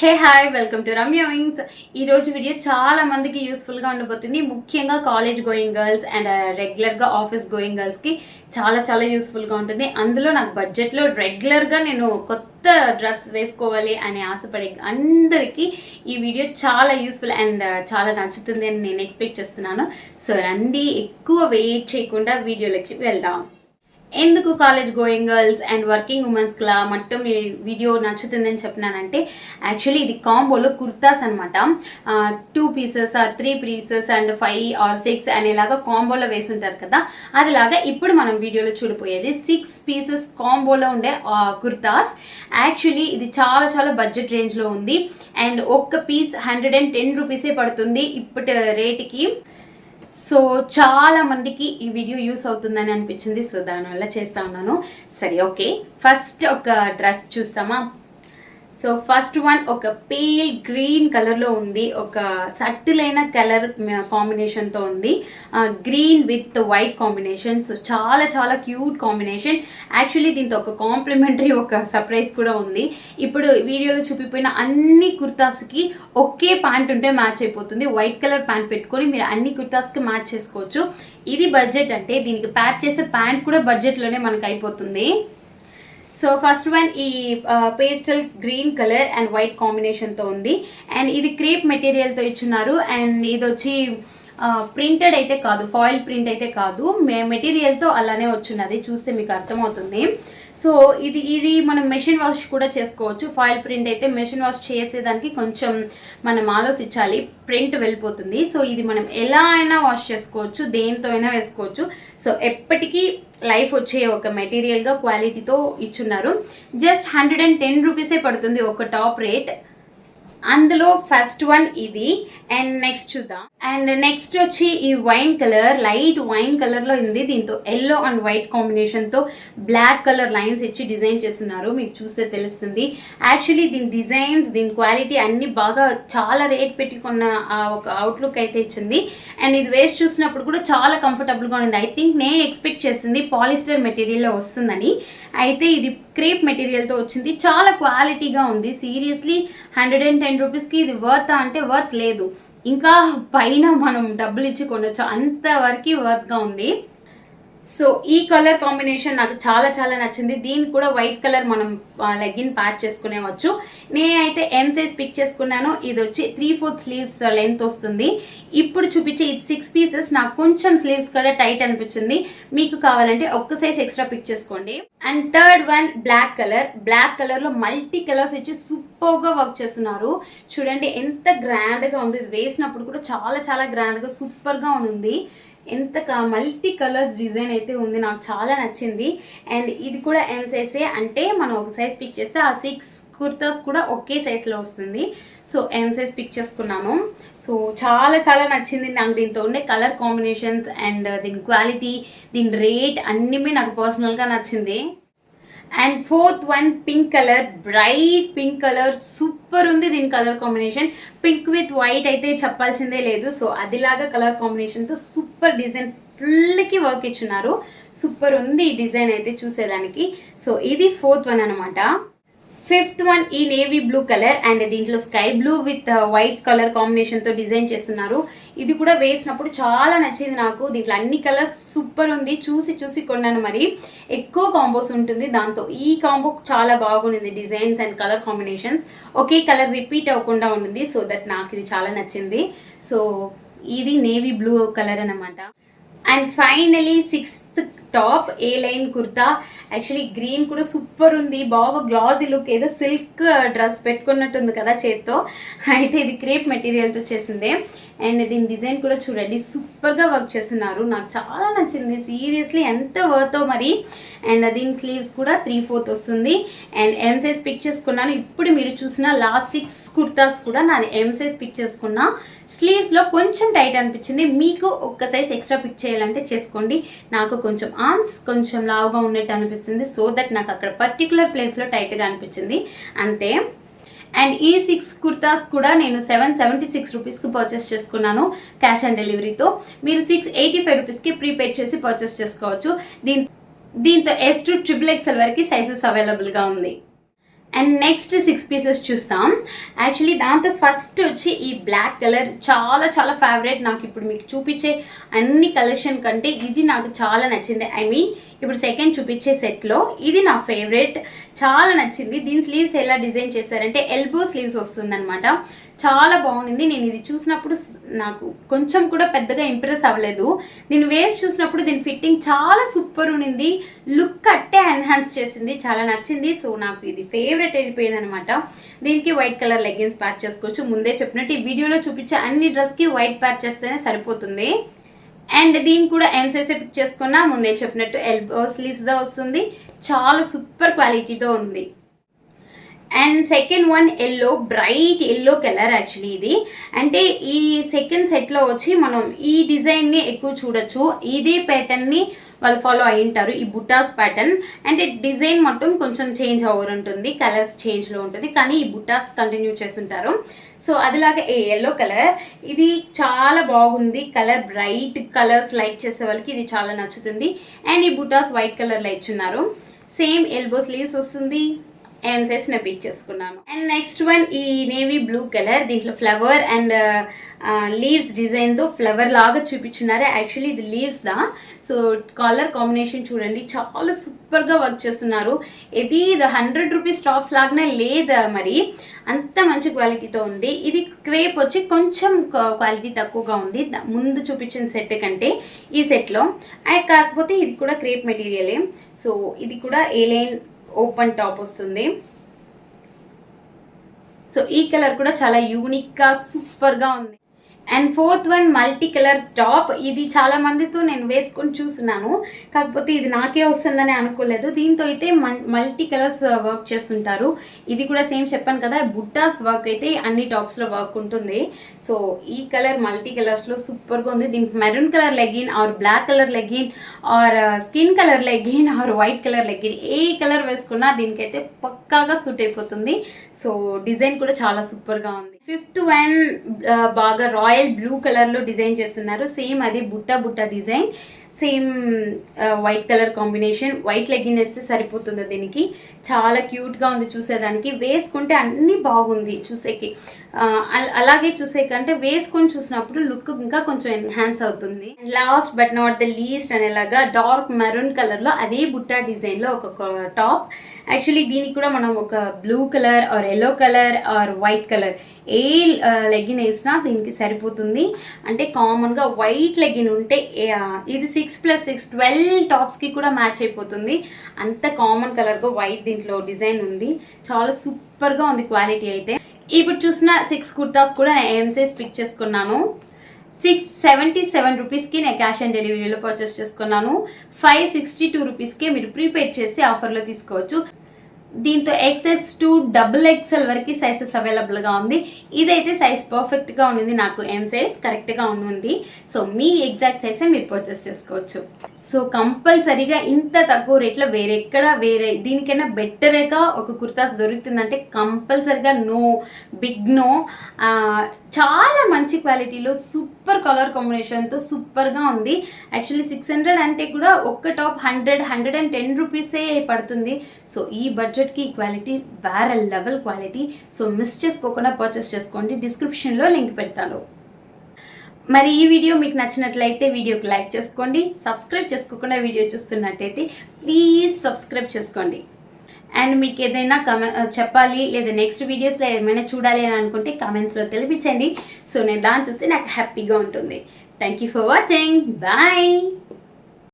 Hey hi welcome to Ramya wings. ఈరోజు video చాలా మందికి యూస్ఫుల్గా ఉండబోతుంది. ముఖ్యంగా కాలేజ్ గోయింగ్ గర్ల్స్ అండ్ రెగ్యులర్గా ఆఫీస్ గోయింగ్ గర్ల్స్కి చాలా యూస్ఫుల్గా ఉంటుంది. అందులో నాకు బడ్జెట్లో రెగ్యులర్గా నేను కొత్త డ్రెస్ వేసుకోవాలి అని ఆశపడే అందరికీ ఈ వీడియో చాలా యూస్ఫుల్ అండ్ చాలా నచ్చుతుంది అని నేను ఎక్స్పెక్ట్ చేస్తున్నాను. సో రండి, ఎక్కువ వెయిట్ చేయకుండా వీడియోలోకి వెళ్దాం. ఎందుకు college going girls and working ఉమెన్స్లా మొత్తం ఈ వీడియో నచ్చుతుందని చెప్పినానంటే, యాక్చువల్లీ ఇది కాంబోలో కుర్తాస్ అనమాట. 2 పీసెస్ 3 పీసెస్ అండ్ 5 or 6 అనేలాగా కాంబోలో వేసుంటారు కదా, అదిలాగా ఇప్పుడు మనం వీడియోలో చూడిపోయేది 6 పీసెస్ కాంబోలో ఉండే కుర్తాస్. యాక్చువల్లీ ఇది చాలా బడ్జెట్ రేంజ్లో ఉంది అండ్ ఒక్క పీస్ 110 రూపీసే పడుతుంది ఇప్పటి రేటుకి. సో చాలా మందికి ఈ వీడియో యూస్ అవుతుందని అనిపించింది, సో దానివల్ల చేస్తా ఉన్నాను. సరే, ఓకే, ఫస్ట్ ఒక డ్రెస్ చూస్తామా. సో ఫస్ట్ వన్ ఒక పేల్ గ్రీన్ కలర్లో ఉంది, ఒక సటిల్ అయిన కలర్ కాంబినేషన్తో ఉంది, green with white combination. So చాలా క్యూట్ కాంబినేషన్. యాక్చువల్లీ దీంతో ఒక కాంప్లిమెంటరీ ఒక సర్ప్రైజ్ కూడా ఉంది. ఇప్పుడు వీడియోలో చూపిపోయిన అన్ని కుర్తాస్కి ఒకే ప్యాంట్ ఉంటే మ్యాచ్ అయిపోతుంది. వైట్ కలర్ ప్యాంట్ పెట్టుకొని మీరు అన్ని కుర్తాస్కి మ్యాచ్ చేసుకోవచ్చు. ఇది బడ్జెట్ అంటే దీనికి ప్యాక్ చేసే ప్యాంట్ కూడా బడ్జెట్లోనే మనకు అయిపోతుంది. సో ఫస్ట్ వన్ ఈ pastel green colour and white కాంబినేషన్తో ఉంది అండ్ ఇది క్రేప్ మెటీరియల్తో ఇచ్చున్నారు. అండ్ ఇది వచ్చి ప్రింటెడ్ అయితే కాదు, ఫాయిల్ ప్రింట్ అయితే కాదు, మెటీరియల్తో అలానే వచ్చున్నది, చూస్తే మీకు అర్థమవుతుంది. సో ఇది మనం మెషిన్ వాష్ కూడా చేసుకోవచ్చు. ఫాయిల్ ప్రింట్ అయితే మెషిన్ వాష్ చేసేదానికి కొంచెం మనం ఆలోచించాలి, ప్రింట్ వెళ్ళిపోతుంది. సో ఇది మనం ఎలా అయినా వాష్ చేసుకోవచ్చు, దేంతో అయినా వేసుకోవచ్చు. సో ఎప్పటికీ లైఫ్ వచ్చే ఒక మెటీరియల్గా క్వాలిటీతో ఇచ్చున్నారు. జస్ట్ 110 రూపీసే పడుతుంది ఒక టాప్ రేట్. అందులో ఫస్ట్ వన్ ఇది అండ్ నెక్స్ట్ చూద్దాం. అండ్ నెక్స్ట్ వచ్చి ఈ వైన్ కలర్, లైట్ వైన్ కలర్లో ఉంది. దీంతో ఎల్లో అండ్ వైట్ కాంబినేషన్తో బ్లాక్ కలర్ లైన్స్ ఇచ్చి డిజైన్ చేస్తున్నారు, మీకు చూస్తే తెలుస్తుంది. యాక్చువల్లీ దీని డిజైన్స్, దీని క్వాలిటీ అన్ని బాగా చాలా రేట్ పెట్టుకున్న ఒక అవుట్లుక్ అయితే ఇచ్చింది. అండ్ ఇది వేస్ట్ చూసినప్పుడు కూడా చాలా కంఫర్టబుల్గా ఉంది. ఐ థింక్ నేను ఎక్స్పెక్ట్ చేసింది పాలిస్టర్ మెటీరియల్లో వస్తుందని, అయితే ఇది క్రేప్ మెటీరియల్తో వచ్చింది. చాలా క్వాలిటీగా ఉంది. సీరియస్లీ 110 రూపీస్కి ఇది వర్త్ అంటే వర్త్ లేదు, ఇంకా పైన మనం డబ్బులు ఇచ్చి కొనవచ్చు, అంతవరకు వర్త్గా ఉంది. సో ఈ కలర్ కాంబినేషన్ నాకు చాలా నచ్చింది. దీనికి కూడా వైట్ కలర్ మనం లెగ్గిన్ ప్యాచ్ చేసుకునేవచ్చు. నేనైతే ఎం సైజ్ పిక్ చేసుకున్నాను. ఇది వచ్చి 3/4 స్లీవ్స్ లెంత్ వస్తుంది. ఇప్పుడు చూపించే ఇది 6 పీసెస్ నాకు కొంచెం స్లీవ్స్ కూడా టైట్ అనిపించింది. మీకు కావాలంటే ఒక్క సైజ్ ఎక్స్ట్రా పిక్ చేసుకోండి. అండ్ థర్డ్ వన్ బ్లాక్ కలర్లో మల్టీ కలర్స్ ఇచ్చి సూపర్గా వర్క్ చేస్తున్నారు. చూడండి ఎంత గ్రాండ్గా ఉంది. ఇది వేసినప్పుడు కూడా చాలా గ్రాండ్గా సూపర్గా ఉంది. ఎంత మల్టీ కలర్స్ డిజైన్ అయితే ఉంది, నాకు చాలా నచ్చింది. అండ్ ఇది కూడా ఎం సైజే, అంటే మనం ఒక సైజ్ పిక్ చేస్తే ఆ 6 కుర్తాస్ కూడా ఒకే సైజ్లో వస్తుంది. సో ఎం సైజ్ పిక్ చేసుకున్నాము. సో చాలా నచ్చింది నాకు దీంతో ఉండే కలర్ కాంబినేషన్స్ అండ్ దీని క్వాలిటీ, దీని రేట్ అన్నీ నాకు పర్సనల్గా నచ్చింది. And fourth one pink colour, bright pink colour, super ఉంది దీని colour combination. Pink with white అయితే చెప్పాల్సిందే లేదు. సో అదిలాగా కలర్ కాంబినేషన్తో సూపర్ డిజైన్, ఫుల్కి వర్క్ ఇచ్చున్నారు. సూపర్ ఉంది ఈ డిజైన్ అయితే చూసేదానికి. సో ఇది ఫోర్త్ వన్ అనమాట. ఫిఫ్త్ వన్ ఈ నేవీ బ్లూ కలర్ అండ్ దీంట్లో sky blue with white colour కాంబినేషన్తో డిజైన్ చేస్తున్నారు. ఇది కూడా వేసినప్పుడు చాలా నచ్చింది నాకు. దీంట్లో అన్ని కలర్స్ సూపర్ ఉంది, చూసి కొన్నాను. మరి ఎక్కువ కాంబోస్ ఉంటుంది దాంతో, ఈ కాంబో చాలా బాగుంది. Designs and colour combinations okay colour repeat అవ్వకుండా ఉంటుంది. సో దట్ నాకు ఇది చాలా నచ్చింది. సో ఇది నేవీ బ్లూ కలర్ అనమాట. And finally 6th top A line kurta. Actually green కూడా సూపర్ ఉంది, బాగా గ్లాసీ లుక్, ఏదో సిల్క్ డ్రెస్ పెట్టుకున్నట్టుంది కదా చేత్తో. అయితే ఇది క్రేప్ మెటీరియల్తో చేసిందే. అండ్ దీని డిజైన్ కూడా చూడండి, సూపర్గా వర్క్ చేస్తున్నారు. నాకు చాలా నచ్చింది సీరియస్లీ, ఎంత వర్తో మరి. అండ్ దీని స్లీవ్స్ కూడా 3/4 వస్తుంది. అండ్ ఎం సైజ్ పిక్ చేసుకున్నాను. ఇప్పుడు మీరు చూసిన లాస్ట్ 6 కుర్తాస్ కూడా నాది ఎం సైజ్ పిక్ చేసుకున్నా. స్లీవ్స్లో కొంచెం టైట్ అనిపించింది, మీకు ఒక్క సైజ్ ఎక్స్ట్రా పిక్ చేయాలంటే చేసుకోండి. నాకు కొంచెం ఆర్మ్స్ కొంచెం లావుగా ఉన్నట్టు అనిపిస్తుంది, సో దట్ నాకు అక్కడ పర్టికులర్ ప్లేస్లో టైట్గా అనిపించింది అంతే. అండ్ ఈ 6 కుర్తాస్ కూడా నేను 776 రూపీస్కి పర్చేస్ చేసుకున్నాను క్యాష్ ఆన్ డెలివరీతో. మీరు 685 రూపీస్కి ప్రీపేడ్ చేసి పర్చేస్ చేసుకోవచ్చు. దీంతో S to XXL వరకు సైజెస్ అవైలబుల్గా ఉంది. అండ్ నెక్స్ట్ 6 పీసెస్ చూస్తాం. యాక్చువల్లీ దాంతో ఫస్ట్ వచ్చి ఈ బ్లాక్ కలర్ చాలా చాలా ఫేవరెట్. నాకు ఇప్పుడు మీకు చూపించే అన్ని కలెక్షన్ కంటే ఇది నాకు చాలా నచ్చింది. ఐ మీన్ ఇప్పుడు సెకండ్ చూపించే సెట్లో ఇది నా ఫేవరెట్, చాలా నచ్చింది. దీని స్లీవ్స్ ఎలా డిజైన్ చేశారంటే ఎల్బో స్లీవ్స్ వస్తుందన్నమాట. చాలా బాగుంది. నేను ఇది చూసినప్పుడు నాకు కొంచెం కూడా పెద్దగా ఇంప్రెస్ అవ్వలేదు. దీని వేస్ట్ చూసినప్పుడు దీని ఫిట్టింగ్ చాలా సూపర్ ఉన్నింది, లుక్ అట్టే ఎన్హాన్స్ చేసింది, చాలా నచ్చింది. సో నాకు ఇది ఫేవరెట్ అయిపోయింది అనమాట. దీనికి వైట్ కలర్ లెగ్గిన్స్ ప్యాక్ చేసుకోవచ్చు. ముందే చెప్పినట్టు ఈ వీడియోలో చూపించే అన్ని డ్రెస్కి వైట్ ప్యాక్ చేస్తేనే సరిపోతుంది. అండ్ దీన్ని కూడా ఎంసైజ్ పిక్ చేసుకున్నా, ముందే చెప్పినట్టు ఎల్బో స్లీవ్స్తో వస్తుంది, చాలా సూపర్ క్వాలిటీతో ఉంది. And second one yellow, bright yellow colour. Actually ఇది అంటే ఈ సెకండ్ సెట్లో వచ్చి మనం ఈ డిజైన్ని ఎక్కువ చూడొచ్చు. ఇదే ప్యాటర్న్ని వాళ్ళు ఫాలో అయి ఉంటారు, ఈ బుటాస్ ప్యాటర్న్. అంటే డిజైన్ మొత్తం కొంచెం చేంజ్ ఓవర్ ఉంటుంది, కలర్స్ చేంజ్లో ఉంటుంది, కానీ ఈ బుటాస్ కంటిన్యూ చేస్తుంటారు. సో అదిలాగా ఈ ఎల్లో కలర్ ఇది చాలా బాగుంది. కలర్ బ్రైట్ కలర్స్ లైక్ చేసే వాళ్ళకి ఇది చాలా నచ్చుతుంది. అండ్ ఈ బుటాస్ వైట్ కలర్లో ఇచ్చున్నారు. సేమ్ ఎల్బో స్లీవ్స్ వస్తుంది. ఎంసైజ్ నేను పిక్ చేసుకున్నాను. అండ్ నెక్స్ట్ వన్ ఈ నేవీ బ్లూ కలర్. దీంట్లో ఫ్లవర్ అండ్ లీవ్స్ డిజైన్తో ఫ్లవర్ లాగా చూపించున్నారు. యాక్చువల్లీ ఇది లీవ్స్ దా. సో కలర్ కాంబినేషన్ చూడండి, చాలా సూపర్గా వర్క్ చేస్తున్నారు. ఇది 100 రూపీస్ టాప్స్ లాగానే లేదా, మరి అంత మంచి క్వాలిటీతో ఉంది. ఇది క్రేప్ వచ్చి కొంచెం క్వాలిటీ తక్కువగా ఉంది ముందు చూపించిన సెట్ కంటే ఈ సెట్లో. కాకపోతే ఇది కూడా క్రేప్ మెటీరియలే. సో ఇది కూడా ఏలైన్ ఓపెన్ టాప్ వస్తుంది. సో ఈ కలర్ కూడా చాలా యూనిక్గా సూపర్గా ఉంది. And fourth one multi colour top. ఇది చాలా మందితో నేను వేసుకొని చూస్తున్నాను, కాకపోతే ఇది నాకే వస్తుందని అనుకోలేదు. దీంతో అయితే మల్టీ కలర్స్ వర్క్ చేస్తుంటారు. ఇది కూడా సేమ్ చెప్పాను కదా, బుట్టాస్ వర్క్ అయితే అన్ని టాప్స్లో వర్క్ ఉంటుంది. సో ఈ కలర్ మల్టీ కలర్స్లో సూపర్గా ఉంది. దీనికి maroon colour legging or black colour legging or skin colour legging or white colour legging ఏ కలర్ వేసుకున్నా దీనికైతే పక్కాగా సూట్ అయిపోతుంది. సో డిజైన్ కూడా చాలా సూపర్గా ఉంది. ఫిఫ్త్ వన్ బాగా రాయల్ బ్లూ కలర్లో డిజైన్ చేస్తున్నారు. సేమ్ అది బుట్ట design, same white colour combination. White legging వేస్తే సరిపోతుంది దీనికి. చాలా క్యూట్గా ఉంది చూసేదానికి. వేసుకుంటే అన్నీ బాగుంది చూసేకి. అలాగే చూసేకంటే వేసుకొని చూసినప్పుడు లుక్ ఇంకా కొంచెం ఎన్హాన్స్ అవుతుంది. Last but not the least అనేలాగా డార్క్ మెరూన్ కలర్లో అదే బుట్టా డిజైన్లో ఒక టాప్. యాక్చువల్లీ దీనికి కూడా మనం ఒక blue colour or yellow colour or white colour ఏ లెగ్గిన్ వేసినా దీనికి సరిపోతుంది. అంటే కామన్గా వైట్ లెగ్గిన్ ఉంటే ఇది 6+6 12 టాప్స్కి కూడా మ్యాచ్ అయిపోతుంది. అంత కామన్ కలర్గా వైట్ దీంట్లో డిజైన్ ఉంది. చాలా సూపర్గా ఉంది క్వాలిటీ అయితే. ఇప్పుడు చూసిన 6 కుర్తాస్ కూడా నేను ఎంసైజ్ పిక్ చేసుకున్నాను. 677 రూపీస్కి నేను క్యాష్ ఆన్ డెలివరీలో పర్చేస్ చేసుకున్నాను. 562 రూపీస్కి మీరు ప్రీపెయిడ్ చేసి ఆఫర్లో తీసుకోవచ్చు. దీంతో XS to XXL వరకు సైజెస్ అవైలబుల్గా ఉంది. ఇదైతే సైజ్ పర్ఫెక్ట్గా ఉంది, నాకు ఎం సైజ్ కరెక్ట్గా ఉంది. సో మీ ఎగ్జాక్ట్ సైజే మీరు పర్చేస్ చేసుకోవచ్చు. సో కంపల్సరీగా ఇంత తక్కువ రేట్లో వేరే దీనికైనా బెటర్గా ఒక కుర్తాస్ దొరుకుతుందంటే కంపల్సరీగా బిగ్ నో. చాలా మంచి క్వాలిటీలో సూపర్ కలర్ కాంబినేషన్తో సూపర్గా ఉంది. యాక్చువల్లీ 600 అంటే కూడా ఒక్క టాప్ 110 రూపీసే పడుతుంది. సో ఈ బడ్జెట్కి ఈ క్వాలిటీ వేరే లెవెల్ క్వాలిటీ. సో మిస్ చేసుకోకుండా పర్చేస్ చేసుకోండి. డిస్క్రిప్షన్లో లింక్ పెడతాను. మరి ఈ వీడియో మీకు నచ్చినట్లయితే వీడియోకి లైక్ చేసుకోండి. సబ్స్క్రైబ్ చేసుకోకుండా వీడియో చూస్తున్నట్టయితే ప్లీజ్ సబ్స్క్రైబ్ చేసుకోండి. అండ్ మీకు ఏదైనా చెప్పాలి లేదా నెక్స్ట్ వీడియోస్లో ఏమైనా చూడాలి అని అనుకుంటే కామెంట్స్లో తెలిపించండి. సో నేను దాన్ని చూస్తే నాకు హ్యాపీగా ఉంటుంది. Thank you for watching. Bye.